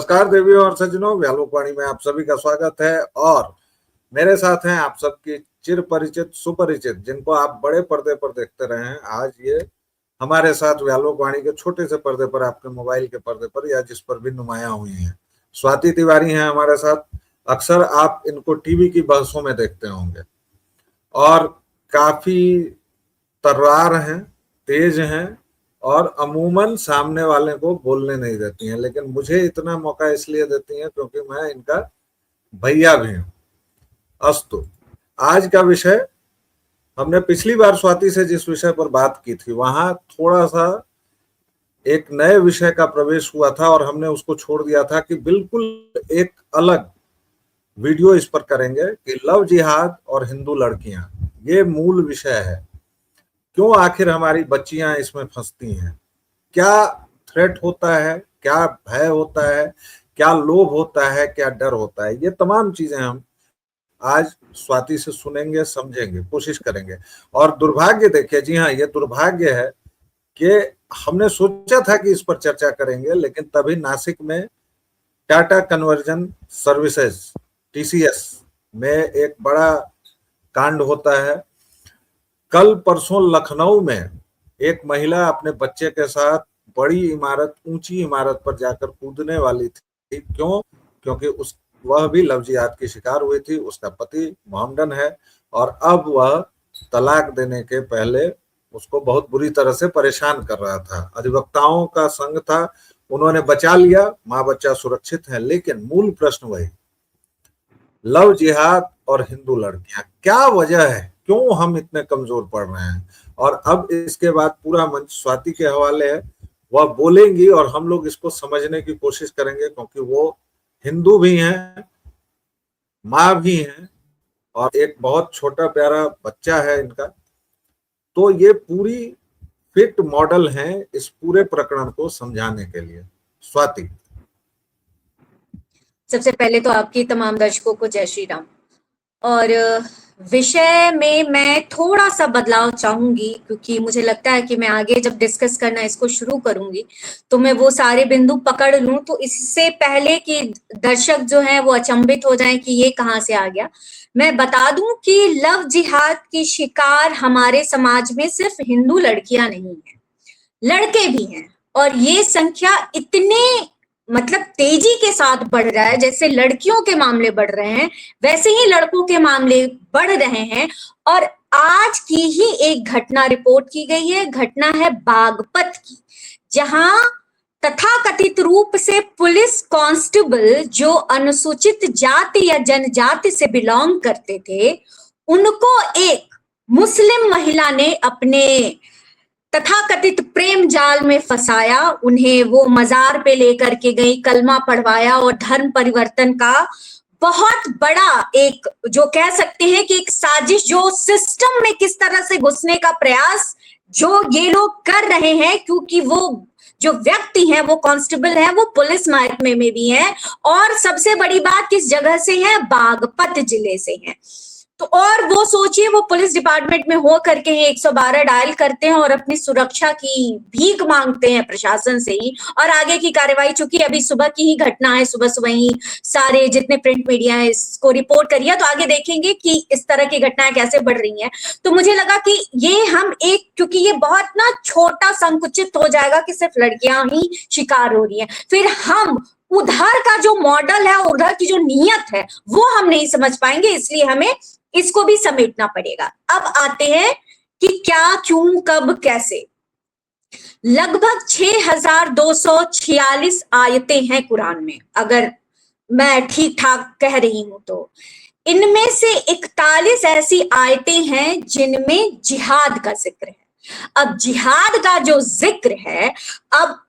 नमस्कार देवियों और सज्जनों, व्यालोकवाणी में आप सभी का स्वागत है। और मेरे साथ हैं आप सबकी चिर परिचित सुपरिचित, जिनको आप बड़े पर्दे पर देखते रहे हैं। आज ये हमारे साथ व्यालोकवाणी के छोटे से पर्दे पर, आपके मोबाइल के पर्दे पर या जिस पर भी नुमाया हुई हैं। स्वाति तिवारी हैं हमारे साथ। अक्सर आप इनको टीवी की बहसों में देखते होंगे और काफी तर्रार हैं, तेज हैं और अमूमन सामने वाले को बोलने नहीं देती हैं, लेकिन मुझे इतना मौका इसलिए देती हैं क्योंकि मैं इनका भैया भी हूं। अस्तु, आज का विषय, हमने पिछली बार स्वाति से जिस विषय पर बात की थी वहां थोड़ा सा एक नए विषय का प्रवेश हुआ था और हमने उसको छोड़ दिया था कि बिल्कुल एक अलग वीडियो इस पर करेंगे कि लव जिहाद और हिंदू लड़कियां, ये मूल विषय है। क्यों आखिर हमारी बच्चियां इसमें फंसती हैं, क्या थ्रेट होता है, क्या भय होता है, क्या लोभ होता है, क्या डर होता है, ये तमाम चीजें हम आज स्वाति से सुनेंगे, समझेंगे, कोशिश करेंगे। और दुर्भाग्य देखिए, जी हाँ, ये दुर्भाग्य है कि हमने सोचा था कि इस पर चर्चा करेंगे, लेकिन तभी नासिक में टाटा कन्वर्जन सर्विसेज TCS में एक बड़ा कांड होता है। कल परसों लखनऊ में एक महिला अपने बच्चे के साथ बड़ी इमारत, ऊंची इमारत पर जाकर कूदने वाली थी। क्यों? क्योंकि वह भी लव जिहाद की शिकार हुई थी। उसका पति मोहम्मदन है और अब वह तलाक देने के पहले उसको बहुत बुरी तरह से परेशान कर रहा था। अधिवक्ताओं का संघ था, उन्होंने बचा लिया, माँ बच्चा सुरक्षित है। लेकिन मूल प्रश्न वही, लव जिहाद और हिंदू लड़कियां, क्या वजह है, क्यों हम इतने कमजोर पड़ रहे हैं? और अब इसके बाद पूरा मंच स्वाति के हवाले है, वह बोलेंगी और हम लोग इसको समझने की कोशिश करेंगे, क्योंकि वो हिंदू भी हैं, माँ भी हैं और एक बहुत छोटा प्यारा बच्चा है इनका। तो ये पूरी फिट मॉडल है इस पूरे प्रकरण को समझाने के लिए। स्वाति, सबसे पहले तो आपकी तमाम दर्शकों को जय श्री राम। और विषय में मैं थोड़ा सा बदलाव चाहूंगी, क्योंकि मुझे लगता है कि मैं आगे जब डिस्कस करना इसको शुरू करूंगी तो मैं वो सारे बिंदु पकड़ लूं, तो इससे पहले कि दर्शक जो हैं वो अचंभित हो जाएं कि ये कहाँ से आ गया, मैं बता दूं कि लव जिहाद की शिकार हमारे समाज में सिर्फ हिंदू लड़कियां नहीं है, लड़के भी हैं। और ये संख्या इतने तेजी के साथ बढ़ रहा है, जैसे लड़कियों के मामले बढ़ रहे हैं वैसे ही लड़कों के मामले बढ़ रहे हैं। और आज की ही एक घटना रिपोर्ट की गई है, घटना है बागपत की, जहां तथाकथित रूप से पुलिस कांस्टेबल जो अनुसूचित जाति या जनजाति से बिलोंग करते थे, उनको एक मुस्लिम महिला ने अपने तथाकथित प्रेम जाल में फंसाया। उन्हें वो मजार पे लेकर के गई, कलमा पढ़वाया और धर्म परिवर्तन का बहुत बड़ा एक, जो कह सकते हैं कि एक साजिश, जो सिस्टम में किस तरह से घुसने का प्रयास जो ये लोग कर रहे हैं, क्योंकि वो जो व्यक्ति हैं वो कांस्टेबल हैं, वो पुलिस महकमे में भी हैं और सबसे बड़ी बात किस जगह से है, बागपत जिले से हैं। तो और वो सोचिए, वो पुलिस डिपार्टमेंट में हो करके 112 डायल करते हैं और अपनी सुरक्षा की भीख मांगते हैं प्रशासन से ही। और आगे की कार्यवाही, चूंकि अभी सुबह की ही घटना है, सुबह सुबह ही सारे जितने प्रिंट मीडिया है इसको रिपोर्ट करिए, तो आगे देखेंगे कि इस तरह की घटनाएं कैसे बढ़ रही हैं। तो मुझे लगा कि ये हम एक, क्योंकि ये बहुत ना छोटा संकुचित हो जाएगा कि सिर्फ लड़कियां ही शिकार हो रही हैं, फिर हम उधर का जो मॉडल है, उधर की जो नीयत है वो हम नहीं समझ पाएंगे, इसलिए हमें इसको भी समेटना पड़ेगा। अब आते हैं कि क्या, क्यों, कब, कैसे। लगभग 6246 आयतें हैं कुरान में, अगर मैं ठीक ठाक कह रही हूं तो। इनमें से 41 ऐसी आयतें हैं जिनमें जिहाद का जिक्र है। अब जिहाद का जो जिक्र है, अब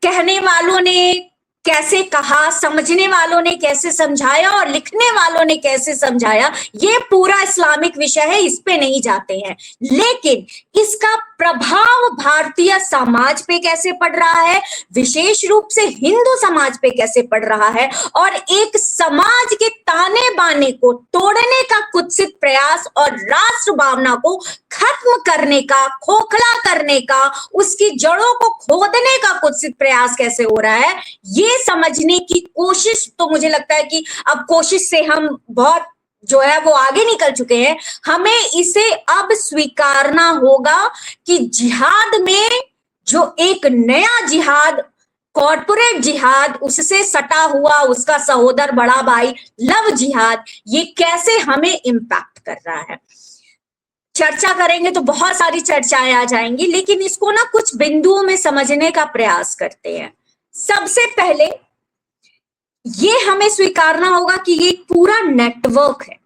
कहने वालों ने कैसे कहा, समझने वालों ने कैसे समझाया और लिखने वालों ने कैसे समझाया, ये पूरा इस्लामिक विषय है, इस पे नहीं जाते हैं। लेकिन इसका प्रभाव भारतीय समाज पे कैसे पड़ रहा है, विशेष रूप से हिंदू समाज पे कैसे पड़ रहा है, और एक समाज के ताने बाने को तोड़ने का कुत्सित प्रयास और राष्ट्र भावना को खत्म करने का, खोखला करने का, उसकी जड़ों को खोदने का कुत्सित प्रयास कैसे हो रहा है, ये समझने की कोशिश। तो मुझे लगता है कि अब कोशिश से हम बहुत जो है वो आगे निकल चुके हैं। हमें इसे अब स्वीकारना होगा कि जिहाद में जो एक नया जिहाद, कॉर्पोरेट जिहाद, उससे सटा हुआ उसका सहोदर बड़ा भाई लव जिहाद, ये कैसे हमें इम्पैक्ट कर रहा है। चर्चा करेंगे तो बहुत सारी चर्चाएं आ जाएंगी, लेकिन इसको ना कुछ बिंदुओं में समझने का प्रयास करते हैं। सबसे पहले ये हमें स्वीकारना होगा कि ये पूरा नेटवर्क है,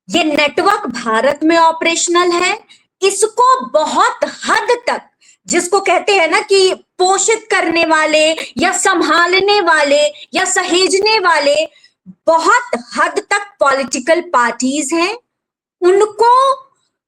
ये नेटवर्क भारत में ऑपरेशनल है। इसको बहुत हद तक, जिसको कहते हैं ना कि पोषित करने वाले या संभालने वाले या सहेजने वाले, बहुत हद तक पॉलिटिकल पार्टीज हैं। उनको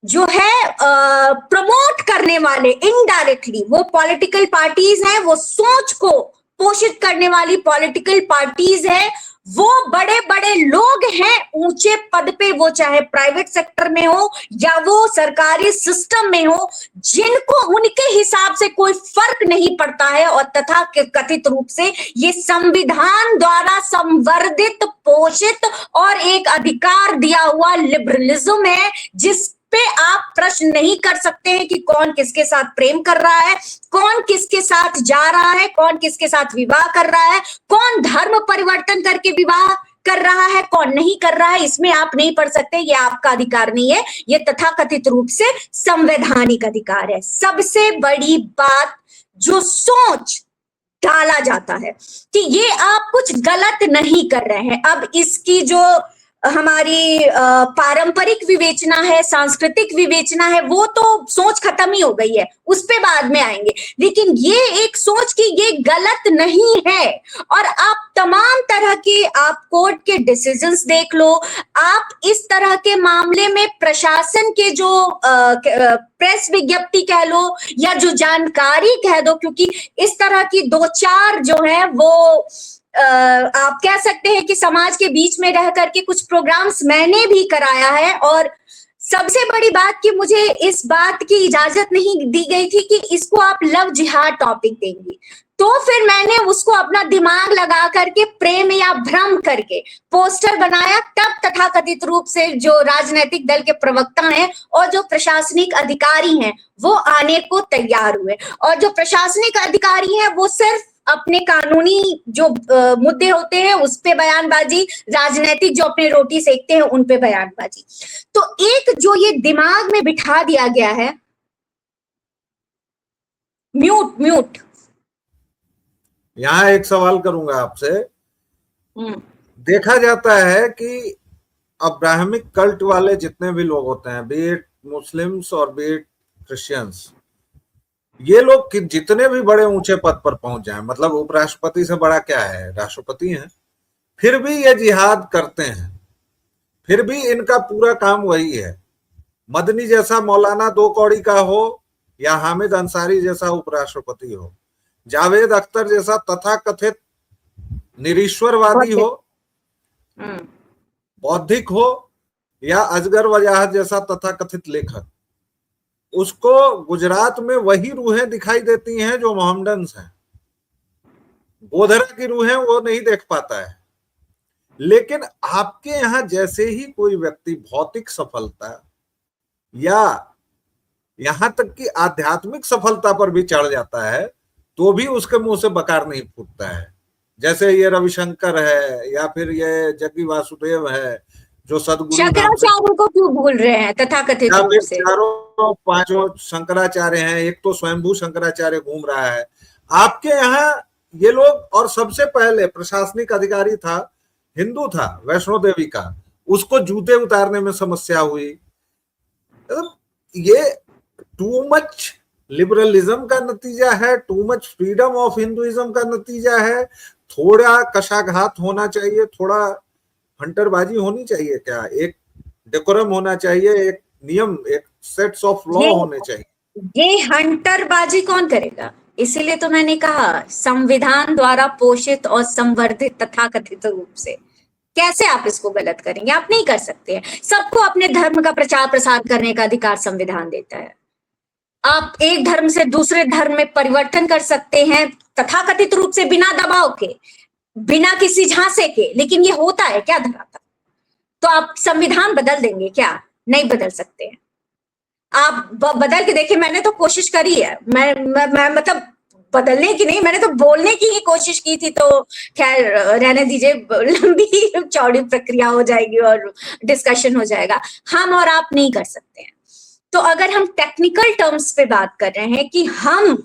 जो है प्रमोट करने वाले इनडायरेक्टली वो पॉलिटिकल पार्टीज हैं, वो सोच को पोषित करने वाली पॉलिटिकल पार्टीज है, वो बड़े बड़े लोग हैं ऊंचे पद पे, वो चाहे प्राइवेट सेक्टर में हो या वो सरकारी सिस्टम में हो, जिनको उनके हिसाब से कोई फर्क नहीं पड़ता है, और तथा कथित रूप से ये संविधान द्वारा संवर्धित, पोषित और एक अधिकार दिया हुआ लिबरलिज्म है, जिस पे आप प्रश्न नहीं कर सकते हैं कि कौन किसके साथ प्रेम कर रहा है, कौन किसके साथ जा रहा है, कौन किसके साथ विवाह कर रहा है, कौन धर्म परिवर्तन करके विवाह कर रहा है, कौन नहीं कर रहा है। इसमें आप नहीं पढ़ सकते, ये आपका अधिकार नहीं है, ये तथाकथित रूप से संवैधानिक अधिकार है। सबसे बड़ी बात जो सोच डाला जाता है कि ये आप कुछ गलत नहीं कर रहे हैं। अब इसकी जो हमारी पारंपरिक विवेचना है, सांस्कृतिक विवेचना है, वो तो सोच खत्म ही हो गई है, उस पे बाद में आएंगे। लेकिन ये एक सोच कि ये गलत नहीं है, और आप तमाम तरह के, आप कोर्ट के डिसीजंस देख लो, आप इस तरह के मामले में प्रशासन के जो प्रेस विज्ञप्ति कह लो या जो जानकारी कह दो, क्योंकि इस तरह की दो चार जो है वो आप कह सकते हैं कि समाज के बीच में रह करके कुछ प्रोग्राम्स मैंने भी कराया है। और सबसे बड़ी बात कि मुझे इस बात की इजाजत नहीं दी गई थी कि इसको आप लव जिहाद टॉपिक देंगी, तो फिर मैंने उसको अपना दिमाग लगा करके प्रेम या भ्रम करके पोस्टर बनाया। तब तथाकथित रूप से जो राजनीतिक दल के प्रवक्ता हैं और जो प्रशासनिक अधिकारी हैं वो आने को तैयार हुए, और जो प्रशासनिक अधिकारी हैं वो सिर्फ अपने कानूनी जो मुद्दे होते हैं उस पे बयानबाजी, राजनीतिक जो अपने रोटी सेकते हैं उन पे बयानबाजी। तो एक जो ये दिमाग में बिठा दिया गया है, म्यूट यहाँ एक सवाल करूंगा आपसे। देखा जाता है कि अब्राहमिक कल्ट वाले जितने भी लोग होते हैं, बी इट मुस्लिम्स और बी इट क्रिश्चियंस, ये लोग जितने भी बड़े ऊंचे पद पर पहुंच जाएं, मतलब उपराष्ट्रपति से बड़ा क्या है, राष्ट्रपति हैं, फिर भी ये जिहाद करते हैं, फिर भी इनका पूरा काम वही है। मदनी जैसा मौलाना दो कौड़ी का हो या हामिद अंसारी जैसा उपराष्ट्रपति हो, जावेद अख्तर जैसा तथाकथित निरीश्वरवादी हो, बौद्धिक हो, या अजगर वजाहत जैसा तथाकथित लेखक, उसको गुजरात में वही रूहें दिखाई देती हैं जो मोहम्मडन्स हैं। गोधरा की रूहें वो नहीं देख पाता है। लेकिन आपके यहां जैसे ही कोई व्यक्ति भौतिक सफलता या यहां तक कि आध्यात्मिक सफलता पर भी चढ़ जाता है, तो भी उसके मुंह से बकार नहीं फूटता है। जैसे ये रविशंकर है, या फिर ये जग्गी वासुदेव है, जो सदगुरु शंकराचार्य को क्यों भूल रहे हैं तथाकथित रूप से? चारों पांचों शंकराचार्य हैं, एक तो स्वयंभू शंकराचार्य घूम रहा है आपके यहाँ ये लोग। और सबसे पहले प्रशासनिक अधिकारी था, हिंदू था, वैष्णो देवी का, उसको जूते उतारने में समस्या हुई। ये टू मच लिबरलिज्म का नतीजा है, too much freedom of Hinduism का नतीजा है। थोड़ा कशाघात होना चाहिए, थोड़ा हंटरबाजी होनी चाहिए, क्या एक डेकोरम होना चाहिए, एक नियम, एक सेट्स ऑफ लॉ होने चाहिए। ये हंटरबाजी कौन करेगा? इसीलिए तो मैंने कहा संविधान द्वारा पोषित और संवर्धित तथाकथित रूप से। कैसे आप इसको गलत करेंगे? आप नहीं कर सकते हैं। सबको अपने धर्म का प्रचार प्रसार करने का अधिकार संविधान देता है। आप एक धर्म से दूसरे धर्म में परिवर्तन कर सकते हैं तथाकथित रूप से, बिना दबाव के, बिना किसी झांसे के, लेकिन ये होता है क्या धरातल? तो आप संविधान बदल देंगे क्या? नहीं बदल सकते हैं। आप बदल के देखिए, मैंने तो कोशिश करी है, मैं मतलब बदलने की नहीं, मैंने तो बोलने की ही कोशिश की थी, तो खैर रहने दीजिए, लंबी चौड़ी प्रक्रिया हो जाएगी और डिस्कशन हो जाएगा। हम और आप नहीं कर सकते हैं। तो अगर हम टेक्निकल टर्म्स पे बात कर रहे हैं कि हम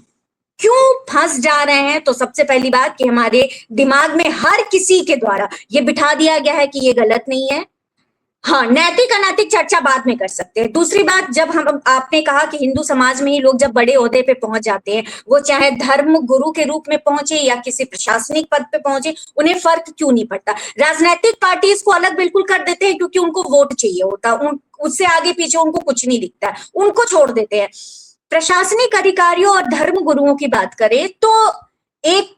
क्यों फंस जा रहे हैं, तो सबसे पहली बात कि हमारे दिमाग में हर किसी के द्वारा ये बिठा दिया गया है कि ये गलत नहीं है। हाँ, नैतिक अनैतिक चर्चा बाद में कर सकते हैं। दूसरी बात, जब हम आपने कहा कि हिंदू समाज में ही लोग जब बड़े ओहदे पे पहुंच जाते हैं, वो चाहे धर्म गुरु के रूप में पहुंचे या किसी प्रशासनिक पद पे पहुंचे, उन्हें फर्क क्यों नहीं पड़ता? राजनीतिक पार्टी इसको अलग बिल्कुल कर देते हैं क्योंकि उनको वोट चाहिए होता, उससे आगे पीछे उनको कुछ नहीं दिखता, उनको छोड़ देते हैं। प्रशासनिक अधिकारियों और धर्म गुरुओं की बात करें तो एक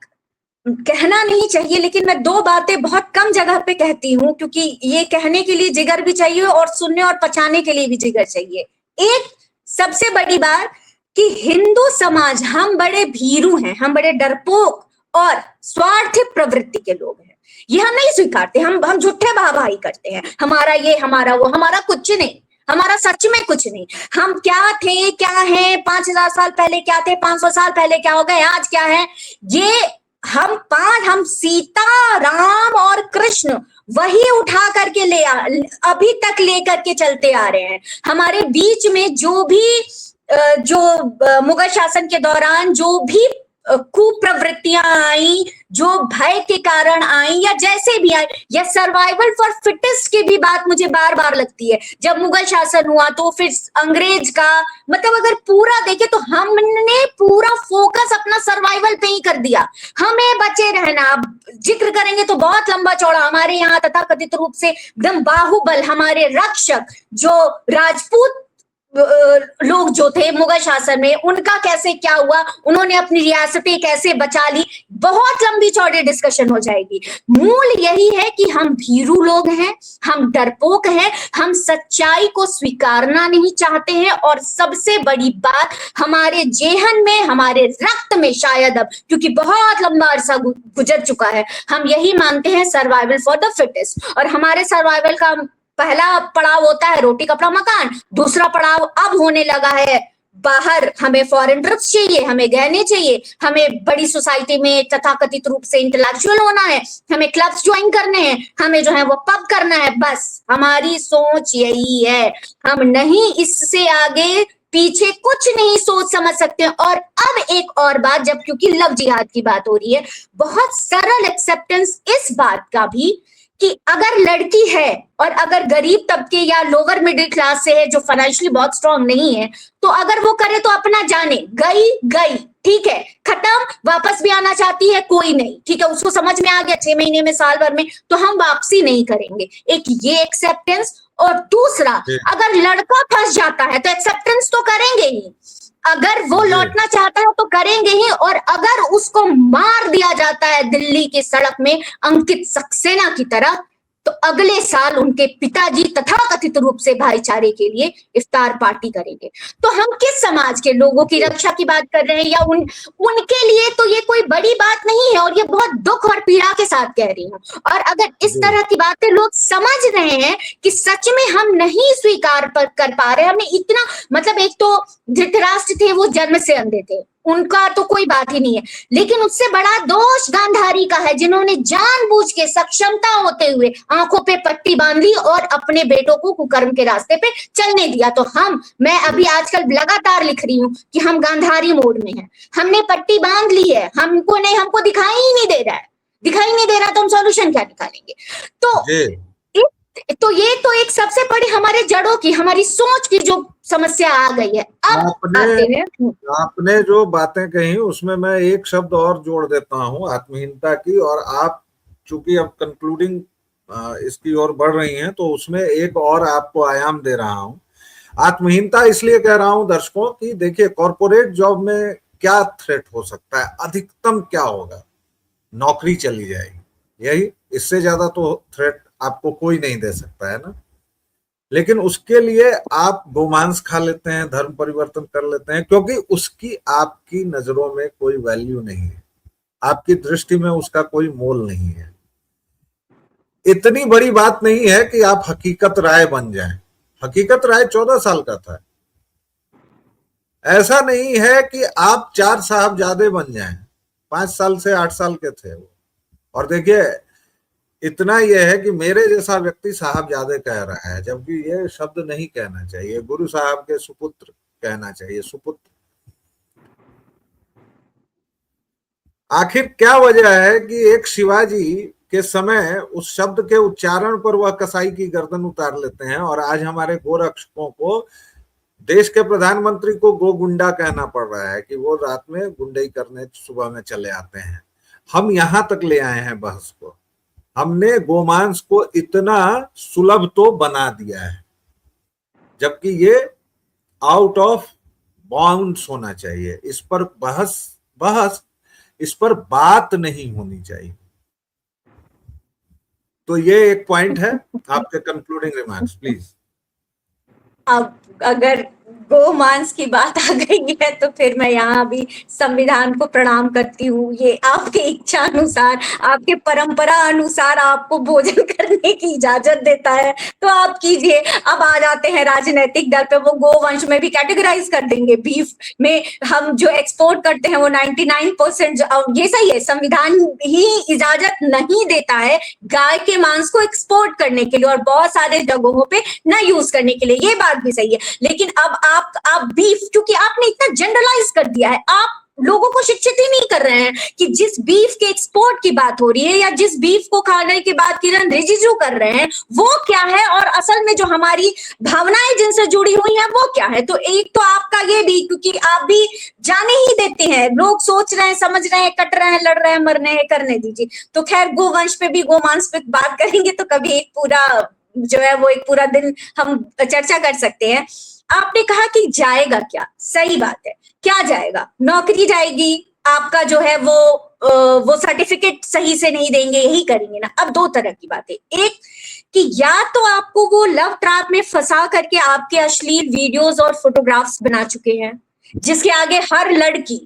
कहना नहीं चाहिए, लेकिन मैं दो बातें बहुत कम जगह पे कहती हूँ, क्योंकि ये कहने के लिए जिगर भी चाहिए और सुनने और पचाने के लिए भी जिगर चाहिए। एक सबसे बड़ी बात कि हिंदू समाज, हम बड़े भीरू हैं, हम बड़े डरपोक और स्वार्थी प्रवृत्ति के लोग हैं। ये हम नहीं स्वीकारते, हम झूठे वाहवाही करते हैं, हमारा ये, हमारा वो, हमारा कुछ नहीं, हमारा सच में कुछ नहीं। हम क्या थे, क्या है, 5000 साल पहले क्या थे, 500 साल पहले क्या हो गए, आज क्या है, ये हम सीता, राम और कृष्ण वही उठा करके अभी तक लेकर के चलते आ रहे हैं। हमारे बीच में जो भी मुगल शासन के दौरान जो भी कुप्रवृत्तियां आई, जो भय के कारण आई या जैसे भी आई, या सर्वाइवल फॉर फिटेस्ट की भी बात मुझे बार बार लगती है। जब मुगल शासन हुआ तो फिर अंग्रेज का, मतलब अगर पूरा देखे तो हमने पूरा फोकस अपना सर्वाइवल पे ही कर दिया, हमें बचे रहना। अब जिक्र करेंगे तो बहुत लंबा चौड़ा। हमारे यहाँ तथाकथित रूप से एकदम बाहुबल, हमारे रक्षक जो राजपूत लोग जो थे मुगल शासन में, उनका कैसे क्या हुआ, उन्होंने अपनी रियासतें कैसे बचा ली, बहुत लंबी चौड़ी डिस्कशन हो जाएगी। मूल यही है कि हम भीरू लोग हैं, हम डरपोक हैं, हम सच्चाई को स्वीकारना नहीं चाहते हैं, और सबसे बड़ी बात, हमारे जेहन में, हमारे रक्त में शायद अब, क्योंकि बहुत लंबा अरसा गुजर चुका है, हम यही मानते हैं सर्वाइवल फॉर द फिटेस्ट। और हमारे सर्वाइवल का पहला पड़ाव होता है रोटी कपड़ा मकान, दूसरा पड़ाव अब होने लगा है बाहर, हमें फॉरेन ट्रिप्स चाहिए, हमें गहने चाहिए, हमें बड़ी सोसाइटी में तथाकथित रूप से इंटेलेक्चुअल होना है, हमें क्लब्स ज्वाइन करने हैं, हमें जो है वो पब करना है। बस हमारी सोच यही है, हम नहीं इससे आगे पीछे कुछ नहीं सोच समझ सकते। और अब एक और बात, जब क्योंकि लव जिहाद की बात हो रही है, बहुत सरल एक्सेप्टेंस इस बात का भी कि अगर लड़की है और अगर गरीब तबके या लोअर मिडिल क्लास से है, जो फाइनेंशियली बहुत स्ट्रांग नहीं है, तो अगर वो करे तो अपना जाने, गई गई, ठीक है, खत्म, वापस भी आना चाहती है कोई नहीं, ठीक है, उसको समझ में आ गया 6 महीने में, साल भर में, तो हम वापसी नहीं करेंगे। एक ये एक्सेप्टेंस। और दूसरा, अगर लड़का फंस जाता है तो एक्सेप्टेंस तो करेंगे ही, अगर वो लौटना चाहता है तो करेंगे ही, और अगर उसको मार दिया जाता है दिल्ली की सड़क में अंकित सक्सेना की तरह, तो अगले साल उनके पिताजी तथाकथित रूप से भाईचारे के लिए इफ्तार पार्टी करेंगे। तो हम किस समाज के लोगों की रक्षा की बात कर रहे हैं, या उनके लिए तो ये कोई बड़ी बात नहीं है, और ये बहुत दुख और पीड़ा के साथ कह रही हूँ। और अगर इस तरह की बातें लोग समझ रहे हैं कि सच में हम नहीं स्वीकार कर पा रहे, हमने इतना, मतलब एक तो धृतराष्ट्र थे, वो जन्म से अंधे थे, उनका तो कोई बात ही नहीं है, लेकिन उससे बड़ा दोष गांधारी का है, जिन्होंने जानबूझ के सक्षमता होते हुए आंखों पे पट्टी बांध ली और अपने बेटों को कुकर्म के रास्ते पे चलने दिया। तो मैं अभी आजकल लगातार लिख रही हूँ कि हम गांधारी मोड में हैं, हमने पट्टी बांध ली है, हमको दिखाई ही नहीं दे रहा है, तो हम सॉल्यूशन क्या निकालेंगे? तो ये तो एक सबसे बड़ी हमारे जड़ों की, हमारी सोच की जो समस्या आ गई है। अब आपने जो बातें कही उसमें मैं एक शब्द और जोड़ देता हूँ, आत्महीनता की। और आप चूंकि अब कंक्लूडिंग इसकी ओर बढ़ रही हैं, तो उसमें एक और आपको आयाम दे रहा हूँ। आत्महीनता इसलिए कह रहा हूं दर्शकों कि देखिए कॉर्पोरेट जॉब में क्या थ्रेट हो सकता है, अधिकतम क्या होगा, नौकरी चली जाएगी, यही, इससे ज्यादा तो थ्रेट आपको कोई नहीं दे सकता है ना। लेकिन उसके लिए आप गोमांस खा लेते हैं, धर्म परिवर्तन कर लेते हैं, क्योंकि उसकी आपकी नजरों में कोई वैल्यू नहीं है, आपकी दृष्टि में उसका कोई मोल नहीं है। इतनी बड़ी बात नहीं है कि आप हकीकत राय बन जाएं। हकीकत राय 14 साल का था। ऐसा नहीं है कि आप 4 साहबजादे बन जाएं, 5 साल से 8 साल के थे वो। और देखिए इतना यह है कि मेरे जैसा व्यक्ति साहबजादे कह रहा है, जबकि ये शब्द नहीं कहना चाहिए, गुरु साहब के सुपुत्र कहना चाहिए, सुपुत्र। आखिर क्या वजह है कि एक शिवाजी के समय उस शब्द के उच्चारण पर वह कसाई की गर्दन उतार लेते हैं, और आज हमारे गोरक्षकों को, देश के प्रधानमंत्री को गोगुंडा कहना पड़ रहा है कि वो रात में गुंडई करने सुबह में चले आते हैं। हम यहां तक ले आए हैं बहस को, हमने गोमांस को इतना सुलभ तो बना दिया है, जबकि ये आउट ऑफ बाउंड्स होना चाहिए। इस पर बहस इस पर बात नहीं होनी चाहिए। तो ये एक पॉइंट है। आपके कंक्लूडिंग रिमार्क्स प्लीज। अब अगर गोमांस की बात आ गई है तो फिर मैं यहाँ भी संविधान को प्रणाम करती हूँ। ये आपके इच्छा अनुसार, आपके परंपरा अनुसार आपको भोजन करने की इजाजत देता है तो आप कीजिए। अब आ जाते हैं राजनीतिक दल पे, वो गोवंश में भी कैटेगराइज कर देंगे। बीफ में हम जो एक्सपोर्ट करते हैं वो 99% ये सही है, संविधान ही इजाजत नहीं देता है गाय के मांस को एक्सपोर्ट करने के लिए और बहुत सारे जगहों पे न यूज करने के लिए, ये बात भी सही है। लेकिन अब आप बीफ, क्योंकि आपने इतना जनरलाइज कर दिया है, आप लोगों को शिक्षित ही नहीं कर रहे हैं कि जिस बीफ के एक्सपोर्ट की बात हो रही है या जिस बीफ को खाने की बात किरण रिजिजू कर रहे हैं वो क्या है, और असल में जो हमारी भावनाएं जिनसे जुड़ी हुई हैं वो क्या है। तो एक तो आपका ये भी, क्योंकि आप भी जाने ही देते हैं, लोग सोच रहे हैं, समझ रहे हैं, कट रहे हैं, लड़ रहे हैं, मर रहे हैं, करने दीजिए। तो खैर गोवंश पे भी, गोमांस पे बात करेंगे तो कभी एक पूरा जो है वो एक पूरा दिन हम चर्चा कर सकते हैं। आपने कहा कि जाएगा क्या, सही बात है, क्या जाएगा, नौकरी जाएगी, आपका जो है वो सर्टिफिकेट सही से नहीं देंगे, यही करेंगे ना। अब दो तरह की बातें, एक कि या तो आपको वो लव ट्रैप में फंसा करके आपके अश्लील वीडियोस और फोटोग्राफ्स बना चुके हैं जिसके आगे हर लड़की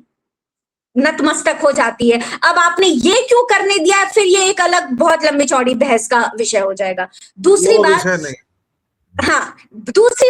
नतमस्तक हो जाती है। अब आपने ये क्यों करने दिया है, फिर ये एक अलग बहुत लंबी चौड़ी बहस का विषय हो जाएगा। दूसरी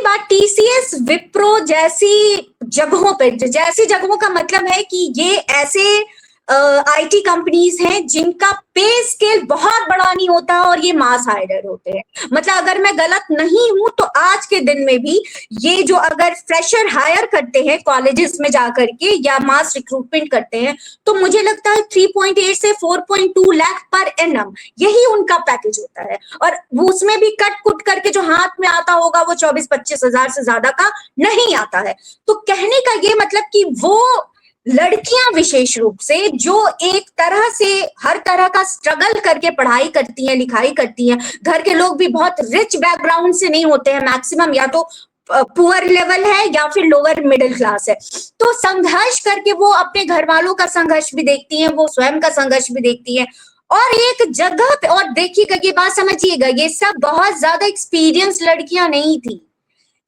बात, टीसीएस, विप्रो जैसी जगहों पे, जैसी जगहों का मतलब है कि ये ऐसे आईटी कंपनीज हैं जिनका पे स्केल बहुत बड़ा नहीं होता और ये मास हायरर होते हैं। मतलब अगर मैं गलत नहीं हूं तो आज के दिन में भी ये जो अगर फ्रेशर हायर करते हैं कॉलेजेस में जाकर के या मास रिक्रूटमेंट करते हैं तो मुझे लगता है 3.8 से 4.2 लाख पर एनम यही उनका पैकेज होता है, और उसमें भी कट कुट करके जो हाथ में आता होगा वो 24-25 हजार से ज्यादा का नहीं आता है। तो कहने का ये मतलब कि वो लड़कियां विशेष रूप से जो एक तरह से हर तरह का स्ट्रगल करके पढ़ाई करती हैं, लिखाई करती हैं, घर के लोग भी बहुत रिच बैकग्राउंड से नहीं होते हैं, मैक्सिमम या तो पुअर लेवल है या फिर लोअर मिडिल क्लास है, तो संघर्ष करके वो अपने घर वालों का संघर्ष भी देखती हैं, वो स्वयं का संघर्ष भी देखती हैं। और एक जगह पे, और देखिएगा ये बात समझिएगा, ये सब बहुत ज्यादा एक्सपीरियंस लड़कियां नहीं थी,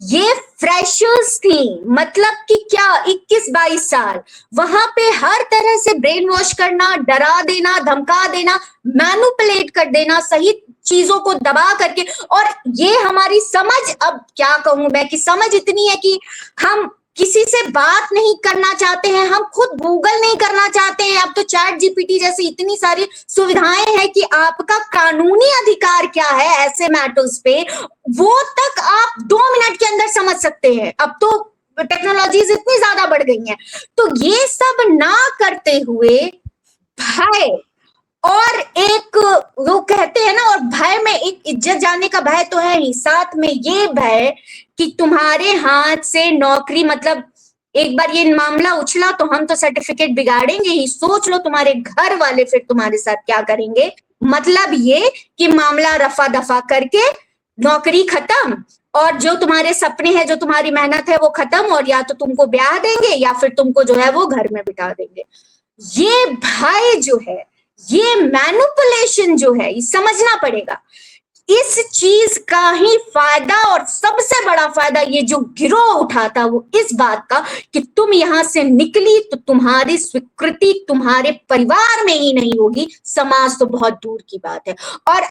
ये फ्रेशर्स थी। मतलब कि क्या 21-22 साल, वहां पे हर तरह से ब्रेन वॉश करना, डरा देना, धमका देना, मैनिपुलेट कर देना, सही चीजों को दबा करके। और ये हमारी समझ, अब क्या कहूं मैं, कि समझ इतनी है कि हम किसी से बात नहीं करना चाहते हैं, हम खुद गूगल नहीं करना चाहते हैं। अब तो चैट जीपीटी जैसी इतनी सारी सुविधाएं हैं कि आपका कानूनी अधिकार क्या है ऐसे मैटर्स पे, वो तक आप 2 मिनट के अंदर समझ सकते हैं। अब तो टेक्नोलॉजीज इतनी ज्यादा बढ़ गई हैं। तो ये सब ना करते हुए भय, और एक वो कहते हैं ना, और भय में एक इज्जत जाने का भय तो है ही, साथ में ये भय कि तुम्हारे हाथ से नौकरी, मतलब एक बार ये मामला उछला तो हम तो सर्टिफिकेट बिगाड़ेंगे ही, सोच लो तुम्हारे घर वाले फिर तुम्हारे साथ क्या करेंगे। मतलब ये कि मामला रफा दफा करके नौकरी खत्म और जो तुम्हारे सपने हैं, जो तुम्हारी मेहनत है वो खत्म, और या तो तुमको ब्याह देंगे या फिर तुमको जो है वो घर में बिठा देंगे। ये भाई जो है, ये मैनिपुलेशन जो है, ये समझना पड़ेगा। इस चीज का ही फायदा, और सबसे बड़ा फायदा ये जो गिरोह उठाता वो इस बात का कि तुम यहां से निकली तो तुम्हारी स्वीकृति तुम्हारे परिवार में ही नहीं होगी, समाज तो बहुत दूर की बात है। और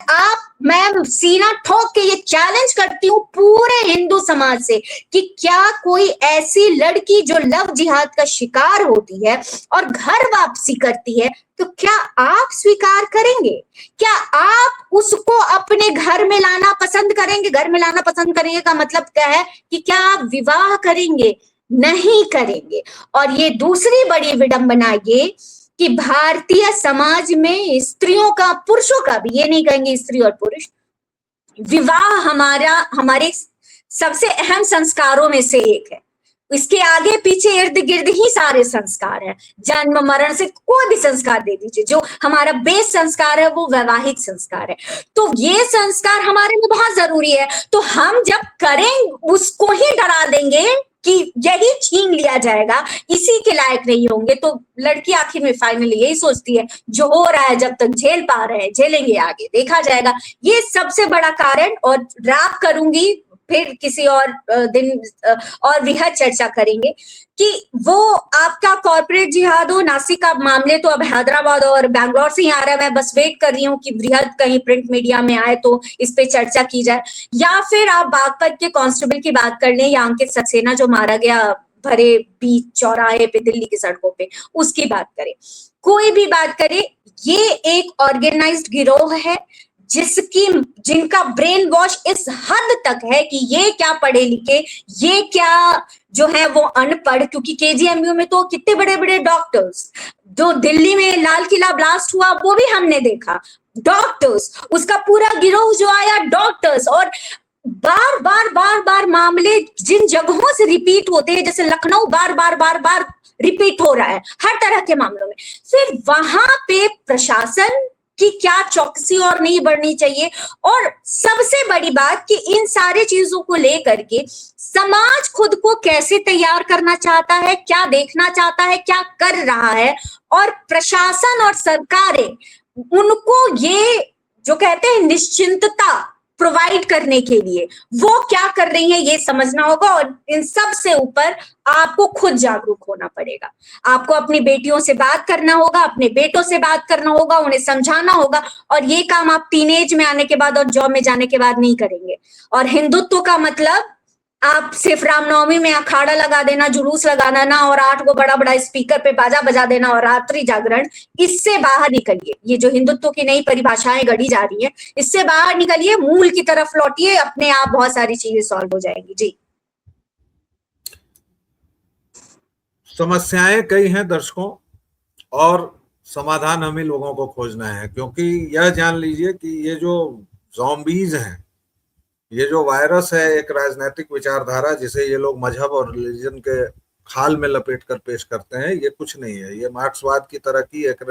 मैं सीना ठोक के ये चैलेंज करती हूँ पूरे हिंदू समाज से कि क्या कोई ऐसी लड़की जो लव जिहाद का शिकार होती है और घर वापसी करती है, तो क्या आप स्वीकार करेंगे? क्या आप उसको अपने घर में लाना पसंद करेंगे? घर में लाना पसंद करेंगे का मतलब क्या है कि क्या आप विवाह करेंगे? नहीं करेंगे। और ये दूसरी बड़ी विडंबना ये कि भारतीय समाज में स्त्रियों का, पुरुषों का भी, ये नहीं कहेंगे स्त्री और पुरुष, विवाह हमारे सबसे अहम संस्कारों में से एक है। इसके आगे पीछे इर्द गिर्द ही सारे संस्कार हैं। जन्म मरण से कोई भी संस्कार दे दीजिए, जो हमारा बेस संस्कार है वो वैवाहिक संस्कार है। तो ये संस्कार हमारे लिए बहुत जरूरी है। तो हम जब करें उसको ही डरा देंगे कि यही छीन लिया जाएगा, इसी के लायक नहीं होंगे, तो लड़की आखिर में फाइनली यही सोचती है जो हो रहा है जब तक झेल पा रहे हैं झेलेंगे, आगे देखा जाएगा। ये सबसे बड़ा कारण। और रैप करूंगी, फिर किसी और दिन और वृहद चर्चा करेंगे कि वो आपका कॉर्पोरेट जिहाद हो। नासिक का मामले तो अब हैदराबाद और बैंगलोर से ही आ रहा है। मैं बस वेट कर रही हूँ कि वृहद कहीं प्रिंट मीडिया में आए तो इस पे चर्चा की जाए, या फिर आप बागपत के कांस्टेबल की बात कर लें, या अंकित सक्सेना जो मारा गया भरे बीच चौराहे पे दिल्ली की सड़कों पे, उसकी बात करें। कोई भी बात करे, ये एक ऑर्गेनाइज्ड गिरोह है जिनका ब्रेन वॉश इस हद तक है कि ये क्या पढ़े लिखे, ये क्या जो है वो अनपढ़। क्योंकि केजीएमयू में तो कितने बड़े बड़े डॉक्टर्स, जो दिल्ली में लाल किला ब्लास्ट हुआ वो भी हमने देखा, डॉक्टर्स, उसका पूरा गिरोह जो आया डॉक्टर्स। और बार बार बार बार मामले जिन जगहों से रिपीट होते हैं, जैसे लखनऊ बार बार बार बार रिपीट हो रहा है हर तरह के मामलों में, फिर वहां पे प्रशासन कि क्या चौकसी और नहीं बढ़नी चाहिए। और सबसे बड़ी बात कि इन सारे चीजों को लेकर के समाज खुद को कैसे तैयार करना चाहता है, क्या देखना चाहता है, क्या कर रहा है, और प्रशासन और सरकारें उनको ये जो कहते हैं निश्चिंतता प्रोवाइड करने के लिए वो क्या कर रही है, ये समझना होगा। और इन सब से ऊपर आपको खुद जागरूक होना पड़ेगा। आपको अपनी बेटियों से बात करना होगा, अपने बेटों से बात करना होगा, उन्हें समझाना होगा। और ये काम आप टीनेज में आने के बाद और जॉब में जाने के बाद नहीं करेंगे। और हिंदुत्व का मतलब आप सिर्फ रामनवमी में अखाड़ा लगा देना, जुलूस लगाना ना, और 8 को बड़ा बड़ा स्पीकर पे बाजा बजा देना और रात्रि जागरण, इससे बाहर निकलिए। ये जो हिंदुत्व की नई परिभाषाएं गढ़ी जा रही है, इससे बाहर निकलिए, मूल की तरफ लौटिए, अपने आप बहुत सारी चीजें सॉल्व हो जाएंगी। जी, समस्याएं कई हैं दर्शकों, और समाधान हमें लोगों को खोजना है। क्योंकि यह जान लीजिए कि ये जो ज़ॉम्बीज हैं, ये जो वायरस है, एक राजनीतिक विचारधारा जिसे ये लोग मजहब और रिलीजन के खाल में लपेट कर पेश करते हैं, ये कुछ नहीं है। ये मार्क्सवाद की तरह की एक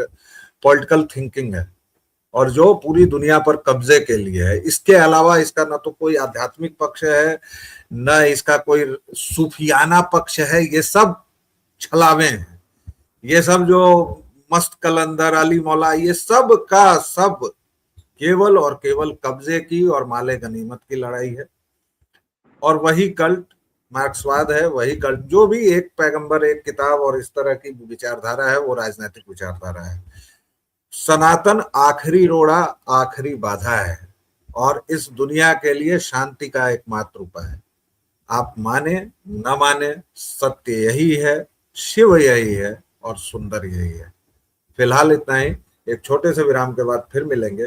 पॉलिटिकल थिंकिंग है, और जो पूरी दुनिया पर कब्जे के लिए है। इसके अलावा इसका न तो कोई आध्यात्मिक पक्ष है, न इसका कोई सूफियाना पक्ष है। ये सब छलावे हैं, ये सब जो मस्त कलंदर अली मौला, ये सब का सब केवल और केवल कब्जे की और माले गनीमत की लड़ाई है। और वही कल्ट मार्क्सवाद है, वही कल्ट जो भी एक पैगंबर, एक किताब और इस तरह की विचारधारा है, वो राजनीतिक विचारधारा है। सनातन आखिरी रोड़ा, आखिरी बाधा है, और इस दुनिया के लिए शांति का एकमात्र उपाय है। आप माने न माने, सत्य यही है, शिव यही है, और सुंदर यही है। फिलहाल इतना ही। एक छोटे से विराम के बाद फिर मिलेंगे।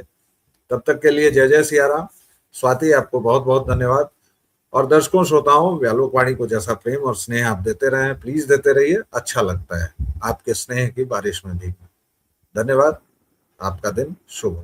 तब तक के लिए जय जय सिया राम। स्वाति, आपको बहुत बहुत धन्यवाद। और दर्शकों श्रोताओं, व्यालोकवाणी को जैसा प्रेम और स्नेह आप देते रहे, प्लीज देते रहिए। अच्छा लगता है आपके स्नेह की बारिश में भी। धन्यवाद। आपका दिन शुभ हो।